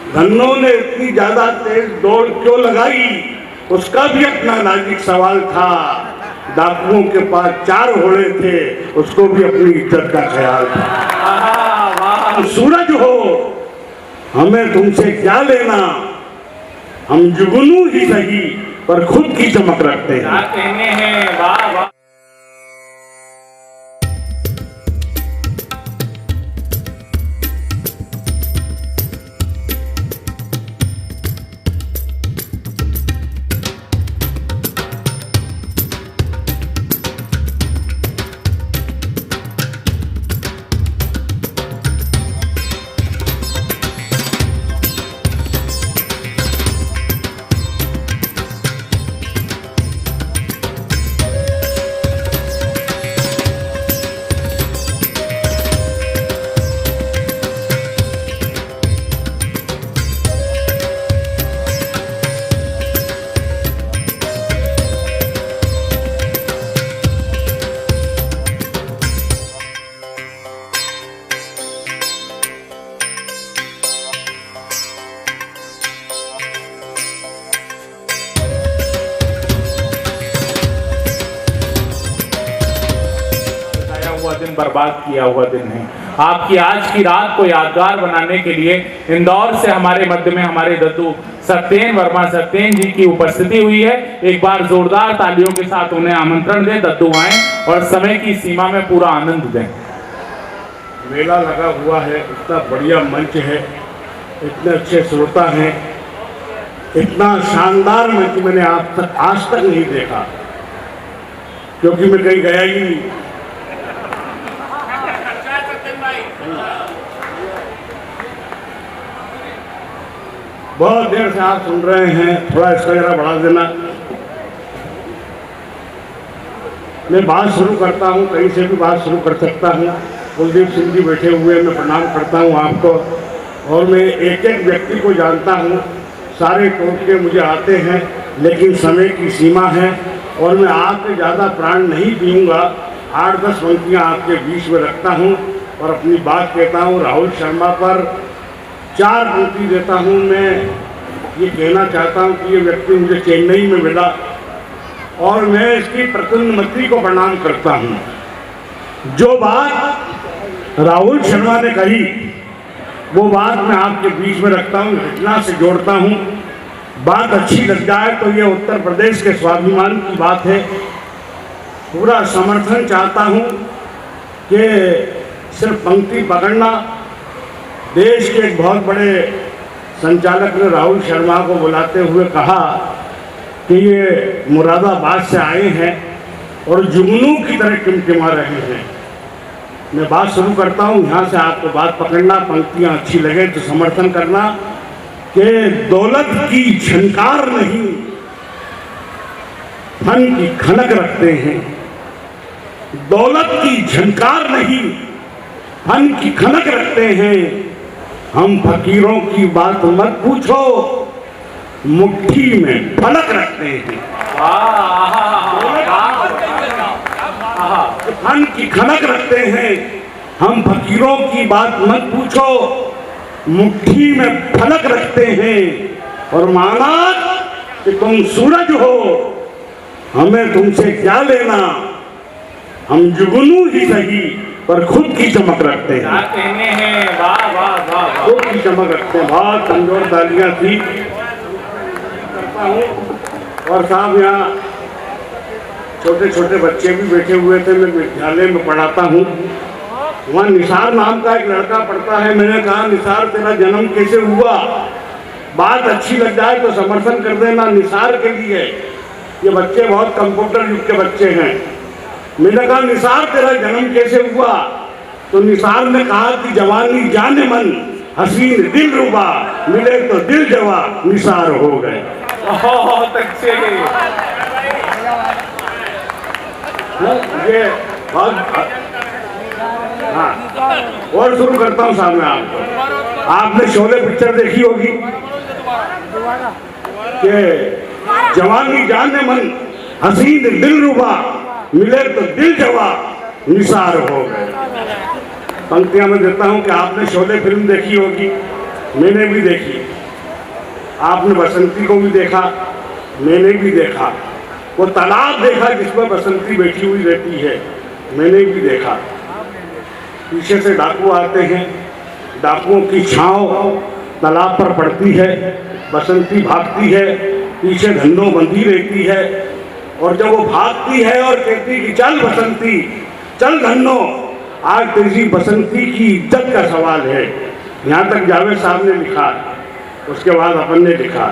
धन्नों ने इतनी ज्यादा तेज दौड़ क्यों लगाई, उसका भी अपना नाजुक सवाल था। डाकुओं के पास 4 घोड़े थे, उसको भी अपनी इज्जत का ख्याल था। सूरज हो, हमें तुमसे क्या लेना, हम जुगनू ही सही पर खुद की चमक रखते हैं। क्या कहने हैं, वाह वाह। दिन बर्बाद किया हुआ दिन है। आपकी आज की रात को यादगार बनाने के लिए इंदौर से हमारे मध्य में हमारे दद्दू सत्येन वर्मा सत्येन जी की उपस्थिति हुई है। एक बार जोरदार तालियों के साथ उन्हें आमंत्रण दें, दद्दू आए और समय की सीमा में पूरा आनंद दें। मेला लगा हुआ है, इतना बढ़िया मंच है, इतने अच्छे श्रोता हैं, इतना शानदार मंच मैंने आज तक नहीं देखा, क्योंकि मैं कहीं गया ही नहीं। बहुत देर से आप सुन रहे हैं, थोड़ा इसका जरा बढ़ा देना। मैं बात शुरू करता हूँ, कहीं से भी बात शुरू कर सकता हूँ। कुलदीप सिंह जी बैठे हुए, मैं प्रणाम करता हूँ आपको। और मैं एक एक व्यक्ति को जानता हूँ, सारे टोटके मुझे आते हैं, लेकिन समय की सीमा है और मैं आपसे ज़्यादा प्राण नहीं दूंगा। 8-10 पंक्तियाँ आपके बीच में रखता हूँ और अपनी बात कहता हूँ। राहुल शर्मा पर 4 पंक्ति देता हूँ। मैं ये कहना चाहता हूँ कि ये व्यक्ति मुझे चेन्नई में मिला और मैं इसकी प्रधानमंत्री को प्रणाम करता हूँ। जो बात राहुल शर्मा ने कही वो बात मैं आपके बीच में रखता हूँ, घटना से जोड़ता हूँ। बात अच्छी लग जाए तो ये उत्तर प्रदेश के स्वाभिमान की बात है। पूरा समर्थन चाहता हूँ कि सिर्फ पंक्ति पकड़ना। देश के एक बहुत बड़े संचालक ने राहुल शर्मा को बुलाते हुए कहा कि ये मुरादाबाद से आए हैं और जुगनू की तरह टिमटिमा रहे हैं। मैं बात शुरू करता हूँ, यहाँ से आपको बात पकड़ना, पंक्तियाँ अच्छी लगे तो समर्थन करना। कि दौलत की झनकार नहीं, फन की खनक रखते हैं। दौलत की झनकार नहीं, फन की खनक रखते हैं। हम फकीरों की बात मत पूछो, मुट्ठी में फलक रखते हैं। फन की खनक रखते हैं। हम फकीरों की बात मत पूछो, मुट्ठी में फलक रखते हैं। और माना कि तुम सूरज हो, हमें तुमसे क्या लेना, हम जुगनू ही सही पर खुद की चमक रखते हैं। क्या कहने हैं, वाह वाह वाह। खुद की चमक रखते हैं। बहुत कमजोर तालियां थी करता हूँ। और साहब यहाँ छोटे छोटे बच्चे भी बैठे हुए थे, मैं विद्यालय में पढ़ाता हूँ। वहाँ निसार नाम का एक लड़का पढ़ता है। मैंने कहा, निसार तेरा जन्म कैसे हुआ? बात अच्छी लग जाए तो समर्थन कर देना निसार के लिए। ये बच्चे बहुत कंप्यूटर युग के बच्चे हैं। मैंने कहा, निसार तेरा जन्म कैसे हुआ? तो निसार ने कहा कि जवानी जाने मन, हसीन दिल रुबा, मिले तो दिल जवा, निसार हो गए। बहुत अच्छे। ये बहुत हाँ। और शुरू करता हूँ सामने आपको। आपने शोले पिक्चर देखी होगी कि जवानी जाने मन, हसीन दिल रुबा, मिले तो दिल जवा, निसार हो गए। पंक्तियां में देता हूं कि आपने शोले फिल्म देखी होगी, मैंने भी देखी। आपने बसंती को भी देखा, मैंने भी देखा। वो तालाब देखा जिसमें बसंती बैठी हुई रहती है, मैंने भी देखा। पीछे से डाकू आते हैं, डाकुओं की छांव तालाब पर पड़ती है, बसंती भागती है, पीछे धन्नो बंधी रहती है। और जब वो भागती है और कहती कि चल बसंती, चल धन्नो, आज तेरी बसंती की इज्जत का सवाल है। यहाँ तक जावेद साहब ने लिखा, उसके बाद अपन ने लिखा।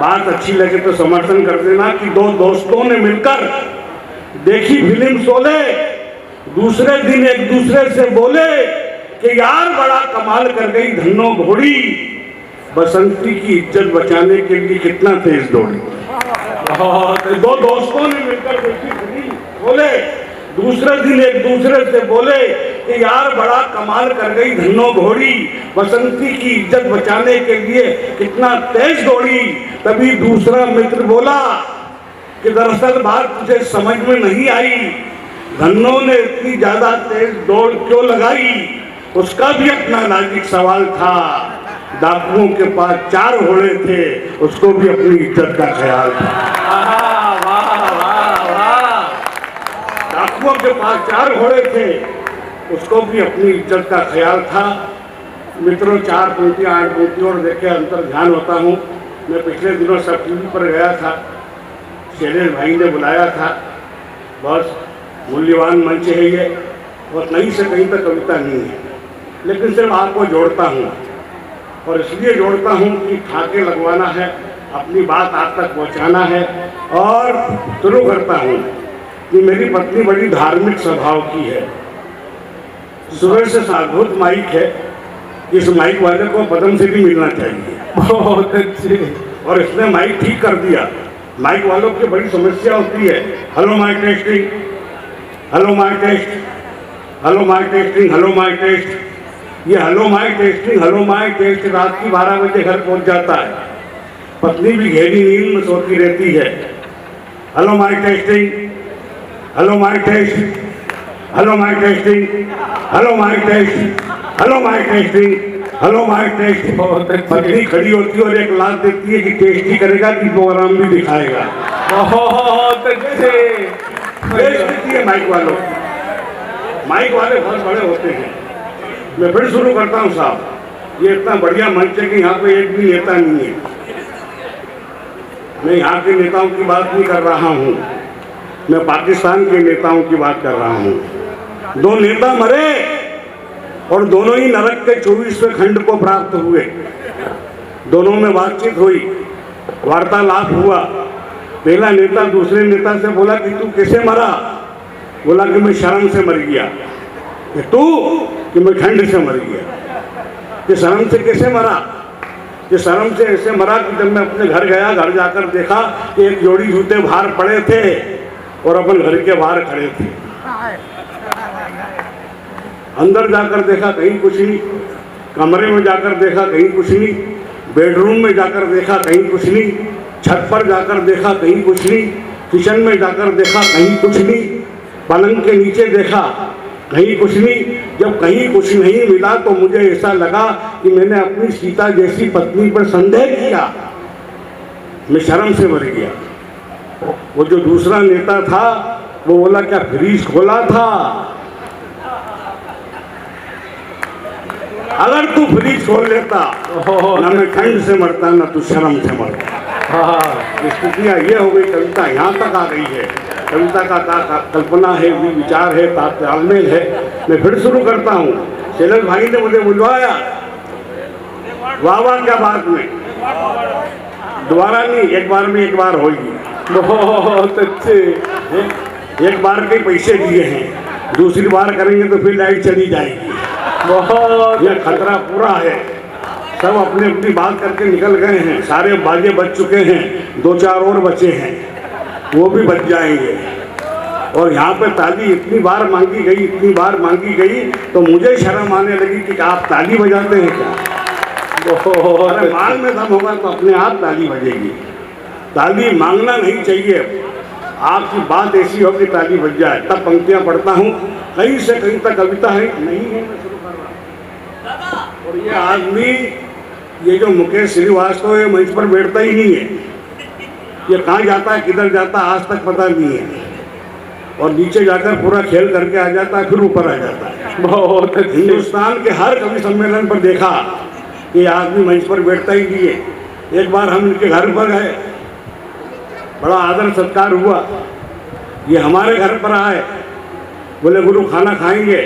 बात अच्छी लगे तो समर्थन कर देना कि दो दोस्तों ने मिलकर देखी फिल्म शोले, दूसरे दिन एक दूसरे से बोले कि यार बड़ा कमाल कर गई धन्नो घोड़ी, बसंती की इज्जत बचाने के लिए कितना तेज दौड़ी। दो दोस्तों ने मिलकर देखी फिल्म शोले, दूसरे दिन एक दूसरे से बोले कि यार बड़ा कमाल कर गई धन्नो घोड़ी, बसंती की इज्जत बचाने के लिए कितना तेज दौड़ी। तभी दूसरा मित्र बोला कि दरअसल बात तुझे समझ में नहीं आई, धन्नो ने इतनी ज्यादा तेज दौड़ क्यों लगाई। उसका भी अपना नाजुक सवाल था। डाकुओं के पास 4 घोड़े थे, उसको भी अपनी इज्जत का ख्याल था। डाकुओं के पास 4 घोड़े थे, उसको भी अपनी इज्जत का ख्याल था। मित्रों, 4 पंक्तियां 8 पंक्तियों और देखे अंतर ध्यान होता हूँ। मैं पिछले दिनों सब टीवी पर गया था, शैलेश भाई ने बुलाया था। बहुत मूल्यवान मंच है ये, और कहीं से कहीं तक कविता नहीं है, लेकिन सिर्फ आपको जोड़ता हूँ। और इसलिए जोड़ता हूँ कि ठाके लगवाना है, अपनी बात आप तक पहुँचाना है। और शुरू करता हूँ कि मेरी पत्नी बड़ी धार्मिक स्वभाव की है। सुबह से साधुत माइक है, इस माइक वाले को पद्म से भी मिलना चाहिए। बहुत अच्छे। और इसने माइक ठीक कर दिया। माइक वालों की बड़ी समस्या होती है, hello mike testing, hello mike test, hello mike testing, hello mike test. ये hello mike testing, hello mike test रात की 12 बजे घर पहुंच जाता है। पत्नी भी गहरी नींद में सोती रहती है। Hello mike testing, hello mike test, hello mike testing, hello mike test, hello mike testing, hello mike test. पत्नी खड़ी होती है और एक लात देती है कि टेस्ट ही करेगा कि प्रोग्राम भी दिखाएगा। बहुत अच्छे। माइक वालों, माइक वाले बहुत बड़े होते हैं। मैं फिर शुरू करता हूँ साहब, ये इतना बढ़िया मंच है कि यहाँ पे एक भी नेता नहीं है। मैं यहाँ के नेताओं की बात नहीं कर रहा हूँ, मैं पाकिस्तान के नेताओं की बात कर रहा हूँ। 2 नेता मरे और दोनों ही नरक के 24वें खंड को प्राप्त हुए। दोनों में बातचीत हुई, वार्तालाप हुआ। पहला नेता दूसरे नेता से बोला कि तू कैसे मरा? बोला कि मैं शर्म से मर गया। कि तू? कि मैं ठंड से मर गया। कि शर्म से कैसे मरा? कि शर्म से ऐसे मरा कि जब मैं अपने घर गया, घर जाकर देखा कि एक जोड़ी जूते बाहर पड़े थे और अपन घर के बाहर खड़े थे। अंदर जाकर देखा कहीं कुछ नहीं, कमरे में जाकर देखा कहीं कुछ नहीं, बेडरूम में जाकर देखा कहीं कुछ नहीं, छत पर जाकर देखा कहीं कुछ नहीं, किचन में जाकर देखा कहीं कुछ नहीं, पलंग के नीचे देखा कहीं कुछ नहीं। जब कहीं कुछ नहीं मिला तो मुझे ऐसा लगा कि मैंने अपनी सीता जैसी पत्नी पर संदेह किया। मैं शर्म से मर गया। वो जो दूसरा नेता था वो बोला क्या फ्रीज खोला था? अगर तू फ्रीज खोल लेता ना मैं ठंड से मरता ना तू शर्म से मरता। स्थितियाँ ये हो गई, कविता यहाँ तक आ गई है। कविता का कल्पना है, विचार है, तालमेल है। मैं फिर शुरू करता हूँ। शैलेश भाई ने मुझे बुलवाया, वाह वाह क्या बात में, दोबारा नहीं, एक बार में एक बार होगी। बहुत अच्छे। एक बार के पैसे दिए हैं, दूसरी बार करेंगे तो फिर लाइट चली जाएगी। बहुत, यह खतरा पूरा है। सब अपनी अपनी बात करके निकल गए हैं, सारे बाजे बज चुके हैं, 2-4 और बचे हैं, वो भी बच जाएंगे। और यहाँ पे ताली इतनी बार मांगी गई, इतनी बार मांगी गई तो मुझे शर्म आने लगी कि आप ताली बजाते हैं क्या? अरे मांग में दम होगा तो अपने आप ताली बजेगी। ताली मांगना नहीं चाहिए, आपकी बात ऐसी हो कि ताली बज जाए। तब पंक्तियाँ पढ़ता हूँ, कहीं से कहीं तक कविता है नहीं है, मैं शुरू कर रहा हूँ। और ये आदमी ये जो मुकेश श्रीवास्तव है मंच पर बैठता ही नहीं है, ये कहाँ जाता है किधर जाता है आज तक पता नहीं है, और नीचे जाकर पूरा खेल करके आ जाता है, फिर ऊपर आ जाता है। बहुत हिंदुस्तान के हर कवि सम्मेलन पर देखा कि आदमी मंच पर बैठता ही नहीं है। एक बार हम इनके घर पर गए, बड़ा आदर सत्कार हुआ, ये हमारे घर पर आए, बोले गुरु खाना खाएंगे?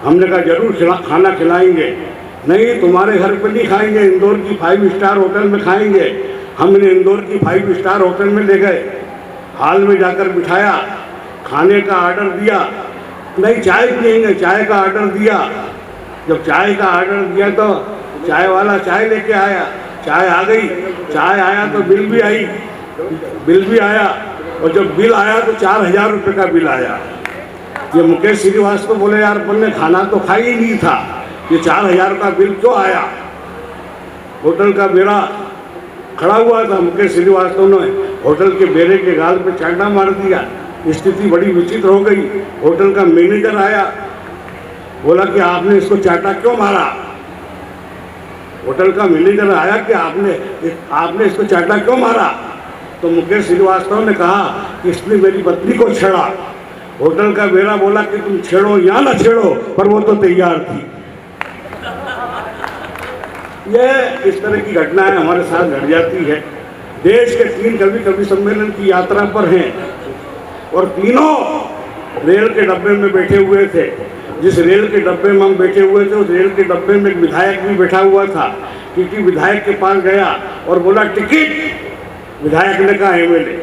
हमने कहा जरूर खाना खिलाएंगे। नहीं तुम्हारे घर पर नहीं खाएंगे, इंदौर की 5 स्टार होटल में खाएंगे। हमने इंदौर की 5 स्टार होटल में ले गए, हाल में जाकर बिठाया, खाने का ऑर्डर दिया, नहीं चाय पिएंगे, चाय का ऑर्डर दिया। जब चाय का ऑर्डर दिया तो चाय वाला चाय लेके आया, चाय आ गई, चाय आया तो बिल भी आई, बिल भी आया, और जब बिल आया तो 4000 रुपये का बिल आया। ये मुकेश श्रीवास्तव बोले यार अपन ने खाना तो खाई ही नहीं था, ये 4000 का बिल क्यों आया? होटल का बेड़ा खड़ा हुआ था, मुकेश श्रीवास्तव ने होटल के बेड़े के गाल पे चांटा मार दिया। स्थिति बड़ी विचित्र हो गई। होटल का मैनेजर आया, बोला कि आपने इसको चांटा क्यों मारा? होटल का मैनेजर आया कि आपने इसको चांटा क्यों मारा? तो मुकेश श्रीवास्तव ने कहा कि इसने मेरी पत्नी को छेड़ा। होटल का बेड़ा बोला कि तुम छेड़ो या ना छेड़ो, पर वो तो तैयार थी। ये इस तरह की घटनाएं हमारे साथ घट जाती है। देश के 3 कवि सम्मेलन की यात्रा पर हैं और तीनों रेल के डब्बे में बैठे हुए थे। जिस रेल के डब्बे में हम बैठे हुए थे उस रेल के डब्बे में एक विधायक भी बैठा हुआ था। टीटी विधायक के पास गया और बोला टिकट। विधायक ने कहा एमएलए।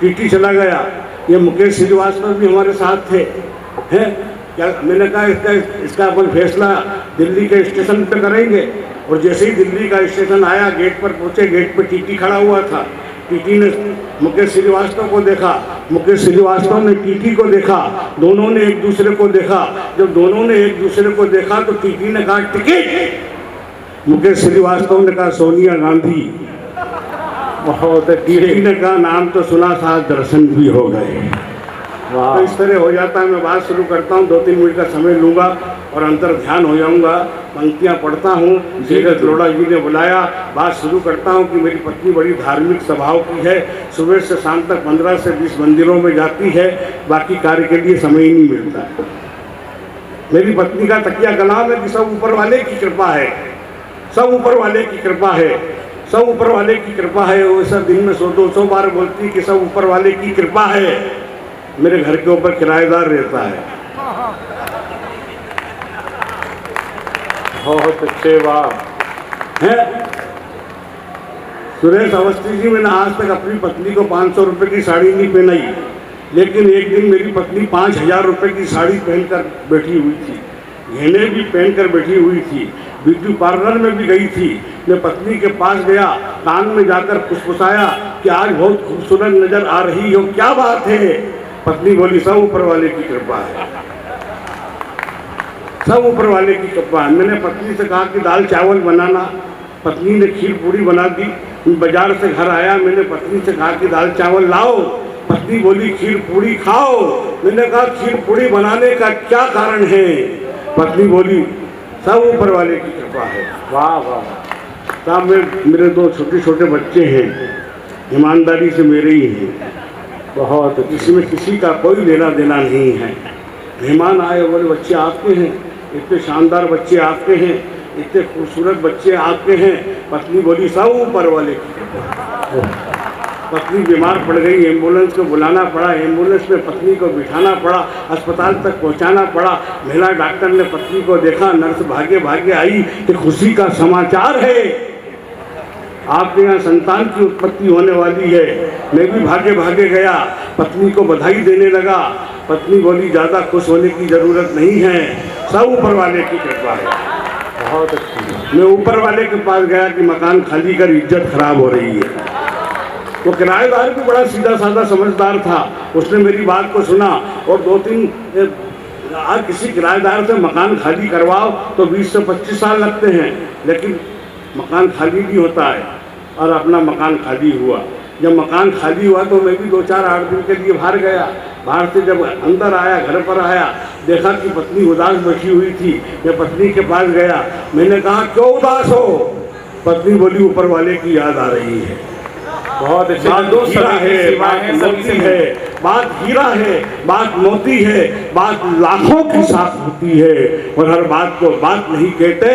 टीटी चला गया। ये मुकेश श्रीवास्तव भी हमारे साथ थे हैं क्या? मैंने कहा इसका अपन फैसला दिल्ली के स्टेशन पे करेंगे। और जैसे ही दिल्ली का स्टेशन आया, गेट पर पहुंचे, गेट पर टीटी खड़ा हुआ था। टीटी ने मुकेश श्रीवास्तव को देखा, मुकेश श्रीवास्तव ने टीटी को देखा, दोनों ने एक दूसरे को देखा। जब दोनों ने एक दूसरे को देखा तो टीटी ने कहा टिकट। मुकेश श्रीवास्तव ने कहा सोनिया गांधी। बहुत टीटी ने कहा नाम तो सुना था, दर्शन भी हो गए। तो इस तरह हो जाता है। मैं बात शुरू करता हूँ, 2-3 मिनट का समय लूँगा और अंतर ध्यान हो जाऊँगा। पंक्तियाँ पढ़ता हूँ। जगत लोढ़ा जी ने बुलाया। बात शुरू करता हूँ कि मेरी पत्नी बड़ी धार्मिक स्वभाव की है। सुबह से शाम तक 15 से 20 मंदिरों में जाती है, बाकी कार्य के लिए समय ही नहीं मिलता है। मेरी पत्नी का तकिया कलाम है कि सब ऊपर वाले की कृपा है, सब ऊपर वाले की कृपा है, सब ऊपर वाले की कृपा है। वो सब दिन में 100-200 बार बोलती कि सब ऊपर वाले की कृपा है। मेरे घर के ऊपर किराएदार रहता है। बहुत अच्छे, वाह। है सुरेश अवस्थी जी, मैंने आज तक अपनी पत्नी को 500 रुपये की साड़ी नहीं पहनाई, लेकिन एक दिन मेरी पत्नी 5000 रुपये की साड़ी पहनकर बैठी हुई थी, गहने भी पहनकर बैठी हुई थी, ब्यूटी पार्लर में भी गई थी। मैं पत्नी के पास गया, कान में जाकर फुसफुसाया कि आज बहुत खूबसूरत नजर आ रही हो, क्या बात है? पत्नी बोली सब ऊपर वाले की कृपा है, सब ऊपर वाले की कृपा है। मैंने पत्नी से कहा कि दाल चावल बनाना, पत्नी ने खीर पूड़ी बना दी। बाजार से घर आया, मैंने पत्नी से कहा कि दाल चावल लाओ, पत्नी बोली खीर पूड़ी खाओ। मैंने कहा खीर पूड़ी बनाने का क्या कारण है? पत्नी बोली सब ऊपर वाले की कृपा है। वाह वाह। साहब मेरे 2 छोटे बच्चे हैं, ईमानदारी से मेरे ही हैं, बहुत, इसमें किसी का कोई लेना देना नहीं है। मेहमान आए, बोले बच्चे आपके हैं, इतने शानदार बच्चे आपके हैं, इतने खूबसूरत बच्चे आपके हैं। पत्नी बोली सब ऊपर वाले की कृपा। पत्नी बीमार पड़ गई, एम्बुलेंस को बुलाना पड़ा, एम्बुलेंस में पत्नी को बिठाना पड़ा, अस्पताल तक पहुंचाना पड़ा। महिला डॉक्टर ने पत्नी को देखा, नर्स भागे भागे आई कि खुशी का समाचार है, आपके यहाँ संतान की उत्पत्ति होने वाली है। मैं भी भागे भागे गया, पत्नी को बधाई देने लगा। पत्नी बोली ज़्यादा खुश होने की ज़रूरत नहीं है, सब ऊपर वाले की कृपा है। बहुत अच्छी। मैं ऊपर वाले के पास गया कि मकान खाली कर, इज्जत खराब हो रही है। वो किराएदार भी बड़ा सीधा साधा समझदार था, उसने मेरी बात को सुना और 2-3 किसी किराएदार से मकान खाली करवाओ तो 20 से 25 साल लगते हैं, लेकिन मकान खाली भी होता है। और अपना मकान खाली हुआ। जब मकान खाली हुआ तो मैं भी 2-4-8 दिन के लिए बाहर गया। बाहर से जब अंदर आया, घर पर आया, देखा कि पत्नी उदास बैठी हुई थी। मैं पत्नी के पास गया, मैंने कहा क्यों उदास हो? पत्नी बोली ऊपर वाले की याद आ रही है। बहुत अच्छे बात दद्दू, हीरा सभी की है, सेवाएं बात हैं, सभी से मोती है, बात हीरा है, बात मोती है, बात लाखों के साथ होती है और हर बात को बात नहीं कहते,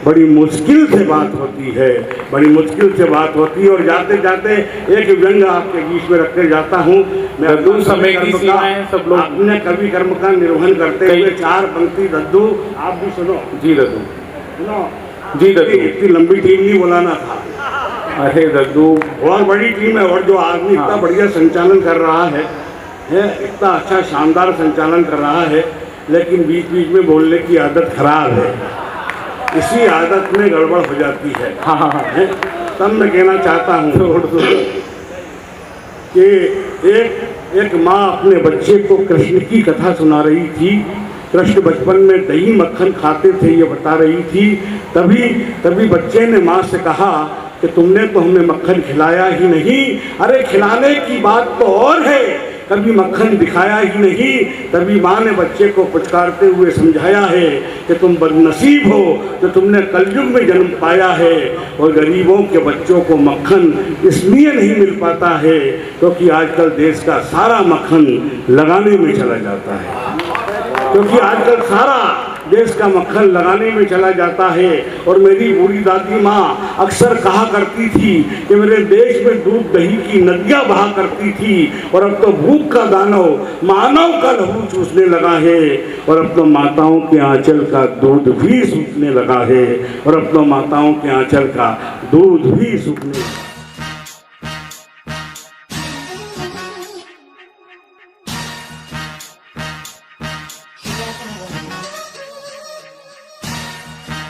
बड़ी मुश्किल से बात होती है, बड़ी मुश्किल से बात होती है। और जाते जाते एक व्यंग आपके बीच में रख कर जाता हूँ मैं। दद्दू समय की सीमाएं सब लोग अपने कवि कर्म का निर्वहन करते हुए 4 पंक्ति दद्दू आप भी सुनो। जी दद्दू, सुनो जी दद्दू। इतनी लंबी टीम नहीं बुलाना था। अरे दद्दू, बहुत बड़ी टीम है और जो आदमी इतना बढ़िया संचालन कर रहा है इतना अच्छा शानदार संचालन कर रहा है, लेकिन बीच बीच में बोलने की आदत खराब है। इसी आदत में गड़बड़ हो जाती है। हाँ हाँ हाँ, तब मैं कहना चाहता हूँ कि एक माँ अपने बच्चे को कृष्ण की कथा सुना रही थी। कृष्ण बचपन में दही मक्खन खाते थे ये बता रही थी। तभी बच्चे ने माँ से कहा कि तुमने तो हमें मक्खन खिलाया ही नहीं। अरे खिलाने की बात तो और है, कभी मक्खन दिखाया ही नहीं। तभी माँ ने बच्चे को पुचकारते हुए समझाया है कि तुम बदनसीब हो जो तुमने कलयुग में जन्म पाया है। और गरीबों के बच्चों को मक्खन इसलिए नहीं मिल पाता है क्योंकि आजकल देश का सारा मक्खन लगाने में चला जाता है, क्योंकि आजकल सारा देश का मक्खन लगाने में चला जाता है। और मेरी बूढ़ी दादी माँ अक्सर कहा करती थी कि मेरे देश में दूध दही की नदियाँ बहा करती थी और अब तो भूख का दानव मानव का लहू चूसने लगा है। और अब तो माताओं के आंचल का दूध भी सूखने लगा है, और अब तो माताओं के आंचल का दूध भी सूखने